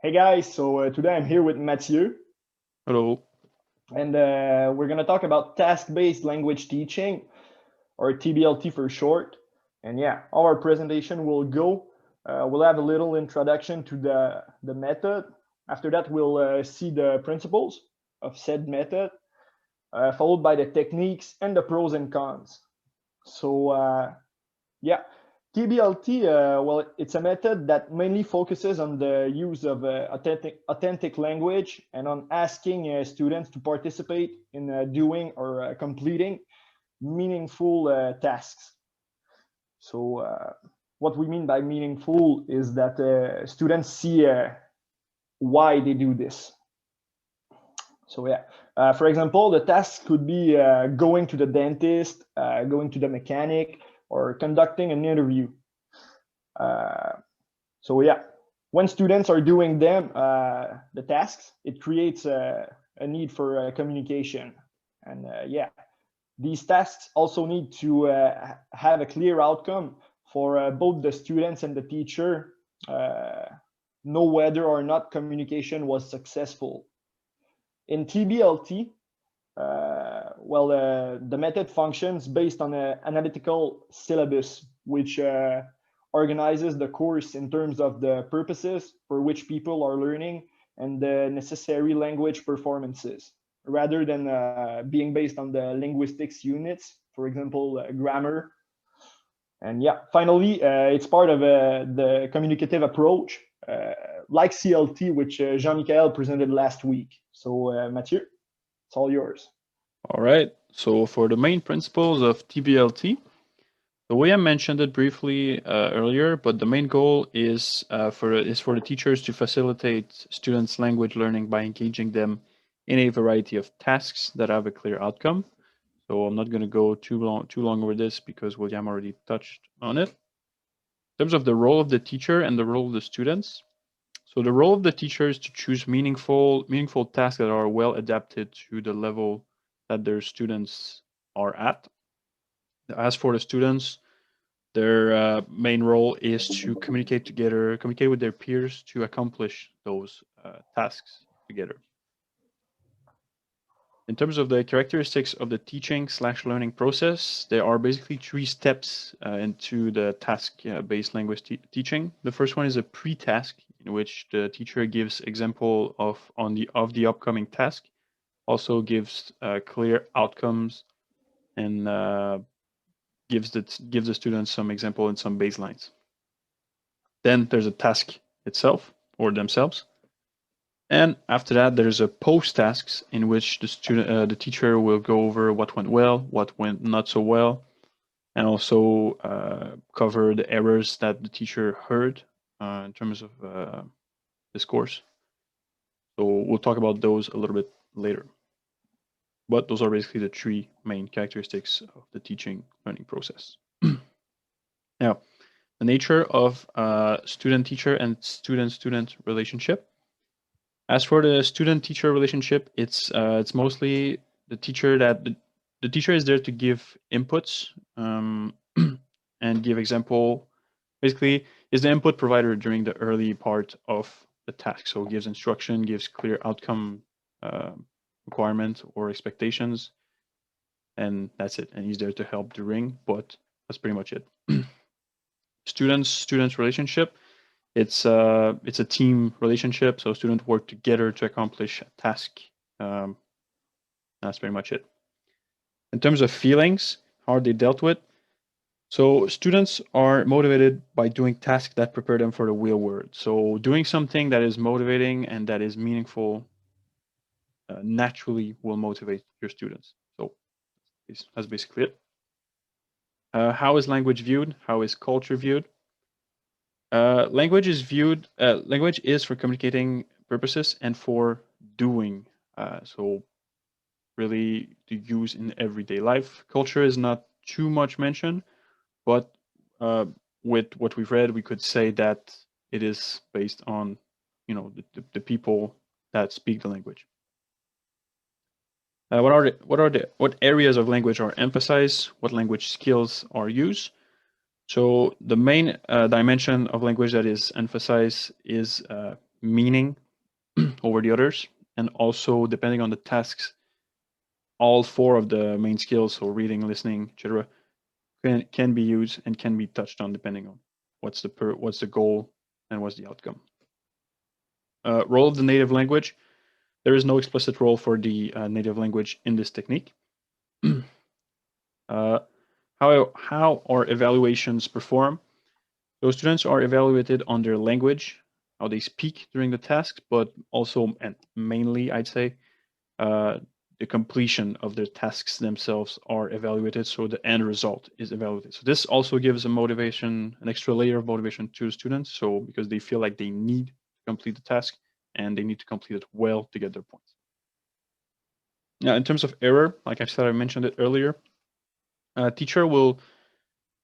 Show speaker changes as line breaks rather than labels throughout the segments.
Hey guys, so today I'm here with Mathieu,
Hello.
and we're going to talk about task-based language teaching, or TBLT for short. And yeah, our presentation will go. We'll have a little introduction to the method. After that, we'll see the principles of said method, followed by the techniques and the pros and cons. So yeah, TBLT, well, it's a method that mainly focuses on the use of authentic language and on asking students to participate in doing or completing meaningful tasks. So what we mean by meaningful is that students see why they do this. So yeah, for example, the task could be going to the dentist, going to the mechanic, or conducting an interview. Uh, so yeah, when students are doing them, the tasks, it creates a need for communication. And yeah, these tasks also need to have a clear outcome for both the students and the teacher, know whether or not communication was successful. In TBLT, the method functions based on an analytical syllabus, which organizes the course in terms of the purposes for which people are learning and the necessary language performances, rather than being based on the linguistics units, for example, grammar. And yeah, finally, it's part of the communicative approach, like CLT, which Jean-Michel presented last week. So Mathieu, it's all yours.
All right. So for the main principles of TBLT, the way I mentioned it briefly earlier, but the main goal is for the teachers to facilitate students' language learning by engaging them in a variety of tasks that have a clear outcome. So I'm not going to go too long over this because William already touched on it. In terms of the role of the teacher and the role of the students, so the role of the teacher is to choose meaningful tasks that are well adapted to the level that their students are at. As for the students, their main role is to communicate with their peers to accomplish those tasks together. In terms of the characteristics of the teaching/learning process, there are basically three steps into the task-based language teaching. The first one is a pre-task, in which the teacher gives example of the upcoming task, also gives clear outcomes, and gives the students some example and some baselines. Then there's a task itself or themselves. And after that, there's a post tasks in which the teacher will go over what went well, what went not so well, and also cover the errors that the teacher heard in terms of this course. So we'll talk about those a little bit later. But those are basically the three main characteristics of the teaching learning process. Now, the nature of student-teacher and student-student relationship. As for the student-teacher relationship, it's mostly the teacher the teacher is there to give inputs and give example. Basically, is the input provider during the early part of the task. So gives instruction, gives clear outcome requirement or expectations, and that's it. And he's there to help during, but that's pretty much it. Students relationship. It's a team relationship, so students work together to accomplish a task. That's pretty much it. In terms of feelings, how are they dealt with? So students are motivated by doing tasks that prepare them for the real world. So doing something that is motivating and that is meaningful naturally will motivate your students. So that's basically it. How is language viewed? How is culture viewed? Language is for communicating purposes and for doing. So really to use in everyday life. Culture is not too much mentioned, but with what we've read, we could say that it is based on, the people that speak the language. What areas of language are emphasized? What language skills are used? So the main dimension of language that is emphasized is meaning over the others, and also depending on the tasks, all 4 of the main skills, so reading, listening, etc., can be used and can be touched on depending on what's the goal and what's the outcome. Role of the native language. There is no explicit role for the native language in this technique. How are evaluations performed? Those students are evaluated on their language, how they speak during the task, but also, and mainly, I'd say, the completion of the tasks themselves are evaluated, so the end result is evaluated. So this also gives a motivation, an extra layer of motivation to the students, so because they feel like they need to complete the task and they need to complete it well to get their points. Now, in terms of error, like I said, I mentioned it earlier, a teacher will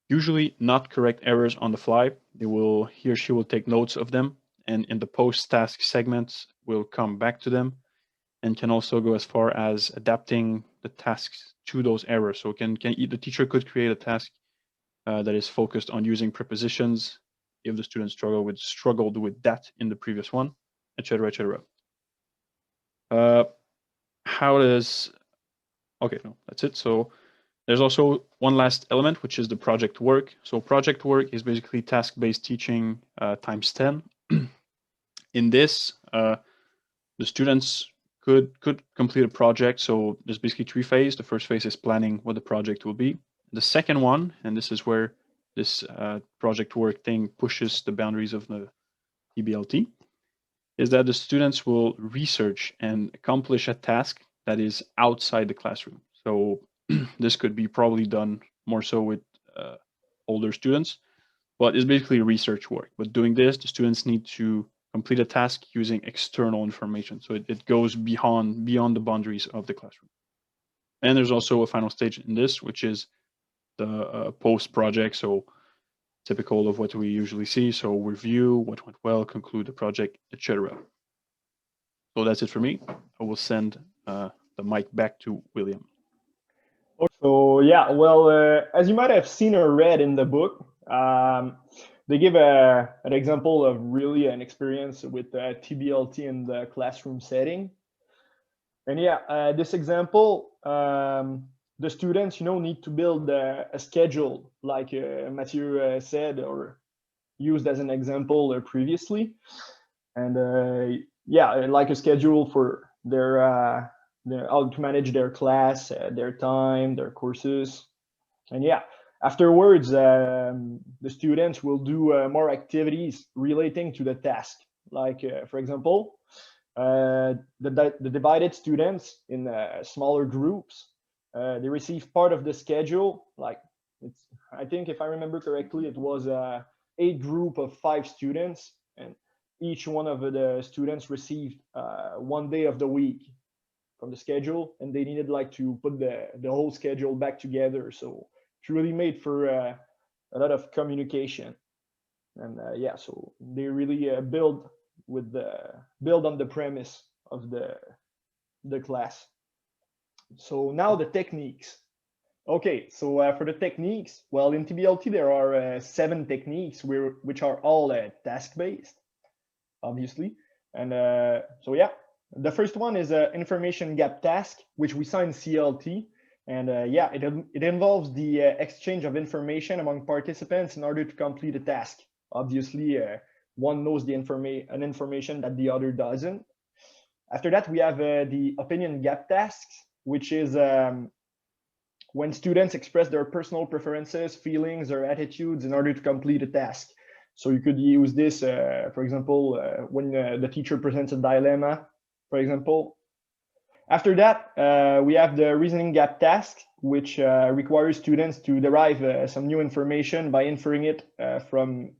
usually not correct errors on the fly. He or she will take notes of them, and in the post-task segments, will come back to them, and can also go as far as adapting the tasks to those errors. So the teacher could create a task that is focused on using prepositions if the student struggled with that in the previous one, etc., etc. Okay, no, that's it. So there's also one last element, which is the project work. So project work is basically task-based teaching times 10. In this, the students could complete a project. So there's basically 3 phases. The first phase is planning what the project will be. The second one, and this is where this project work thing pushes the boundaries of the TBLT, is that the students will research and accomplish a task that is outside the classroom. So this could be probably done more so with older students, but it's basically research work. But doing this, the students need to complete a task using external information. So it goes beyond the boundaries of the classroom. And there's also a final stage in this, which is the post-project. So typical of what we usually see. So review what went well, conclude the project, etc. So that's it for me. I will send the mic back to William.
So yeah, well, as you might have seen or read in the book, they give an example of really an experience with TBLT in the classroom setting. And yeah, this example, the students, need to build a schedule, like Mathieu said, or used as an example previously. And yeah, like a schedule for their how to manage their class, their time, their courses. And yeah, afterwards, the students will do more activities relating to the task. Like, for example, the divided students in smaller groups, they receive part of the schedule. Like, I think if I remember correctly, it was a group of 5 students, and each one of the students received 1 day of the week from the schedule, and they needed like to put the whole schedule back together. So it's really made for a lot of communication. And yeah, so they really build on the premise of the class. So now the techniques. Okay, so for the techniques, well, in TBLT there are 7 techniques which are all task-based, obviously. And so yeah, the first one is information gap task, which we saw in CLT. And yeah, it involves the exchange of information among participants in order to complete a task. Obviously, one knows an information that the other doesn't. After that, we have the opinion gap tasks, which is when students express their personal preferences, feelings, or attitudes in order to complete a task. So you could use this, for example, when the teacher presents a dilemma, for example. After that, we have the reasoning gap task, which requires students to derive some new information by inferring it from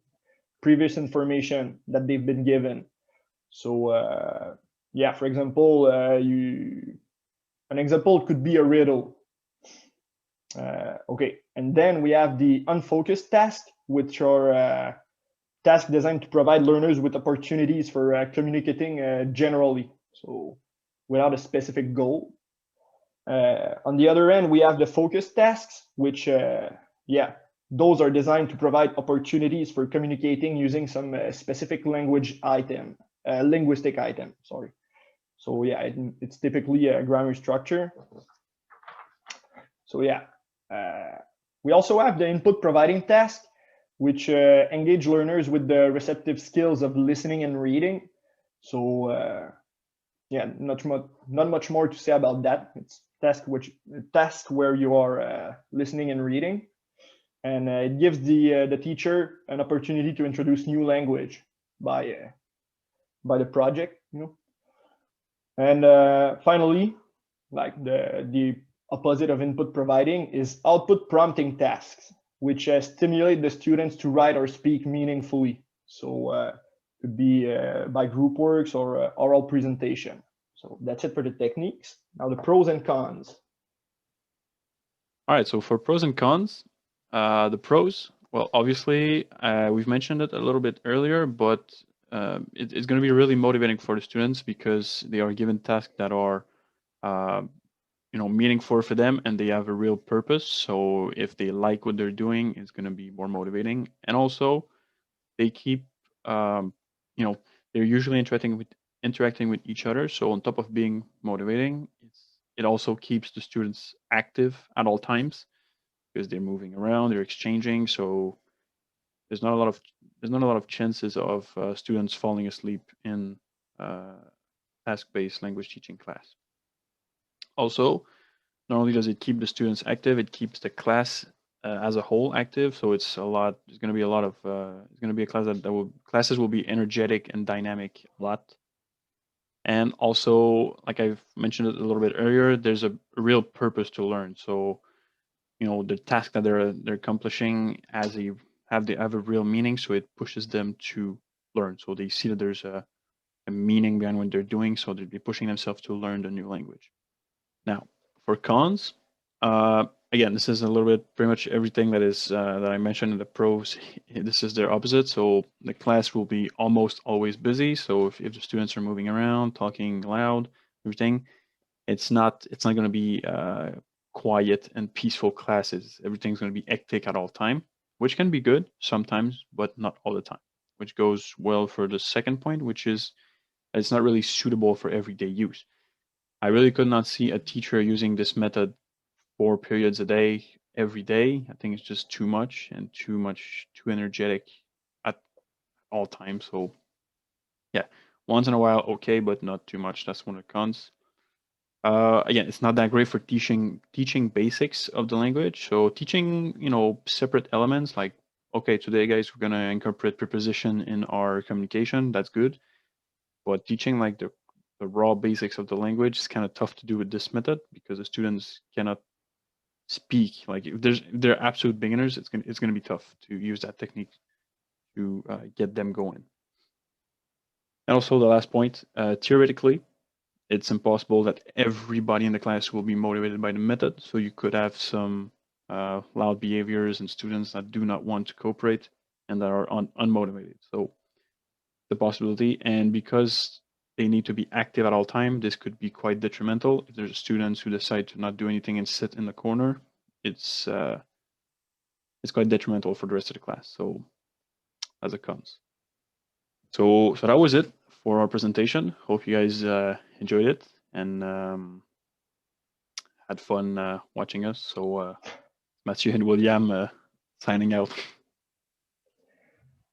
previous information that they've been given. So yeah, for example, an example could be a riddle. Okay, and then we have the unfocused task, which are tasks designed to provide learners with opportunities for communicating generally, so without a specific goal. On the other end, we have the focused tasks, which, yeah, those are designed to provide opportunities for communicating using some specific language item. linguistic item, sorry. So yeah, it's typically a grammar structure. So yeah, we also have the input providing task, which engage learners with the receptive skills of listening and reading. So yeah, not much more to say about that. It's task where you are listening and reading, and it gives the teacher an opportunity to introduce new language by the project, you know. And finally, like the opposite of input providing is output prompting tasks, which stimulate the students to write or speak meaningfully. So could be by group works or oral presentation. So that's it for the techniques. Now the pros and cons.
All right, so for pros and cons, the pros, well, obviously, we've mentioned it a little bit earlier, but it's going to be really motivating for the students because they are given tasks that are, meaningful for them and they have a real purpose. So if they like what they're doing, it's going to be more motivating. And also, they keep, they're usually interacting with each other. So on top of being motivating, it also keeps the students active at all times because they're moving around, they're exchanging. So there's not a lot of chances of students falling asleep in task-based language teaching class. Also, not only does it keep the students active, it keeps the class as a whole active. So it's going to be a lot of it's going to be a class classes will be energetic and dynamic a lot. And also, like I've mentioned it a little bit earlier, there's a real purpose to learn. So, the task that they're accomplishing have a real meaning. So it pushes them to learn. So they see that there's a meaning behind what they're doing. So they'll be pushing themselves to learn the new language. Now, for cons, again, this is a little bit pretty much everything that I mentioned in the pros. This is their opposite. So the class will be almost always busy. So if the students are moving around, talking loud, everything, it's not going to be quiet and peaceful classes. Everything's going to be hectic at all time, which can be good sometimes, but not all the time. Which goes well for the second point, which is it's not really suitable for everyday use. I really could not see a teacher using this method 4 periods a day every day. I think it's just too much and too energetic at all times. So yeah, once in a while, okay, but not too much. That's one of the cons. Again, it's not that great for teaching basics of the language. So teaching, separate elements like, okay, today, guys, we're gonna incorporate preposition in our communication. That's good. But teaching like the raw basics of the language is kind of tough to do with this method because the students cannot speak. Like if they're absolute beginners, it's gonna be tough to use that technique to get them going. And also the last point, theoretically, it's impossible that everybody in the class will be motivated by the method. So you could have some loud behaviors and students that do not want to cooperate and that are unmotivated. So the possibility, and because they need to be active at all time, this could be quite detrimental. If there's students who decide to not do anything and sit in the corner, it's quite detrimental for the rest of the class. So as it comes. So that was it for our presentation. Hope you guys enjoyed it and had fun watching us. So Mathieu and William signing out.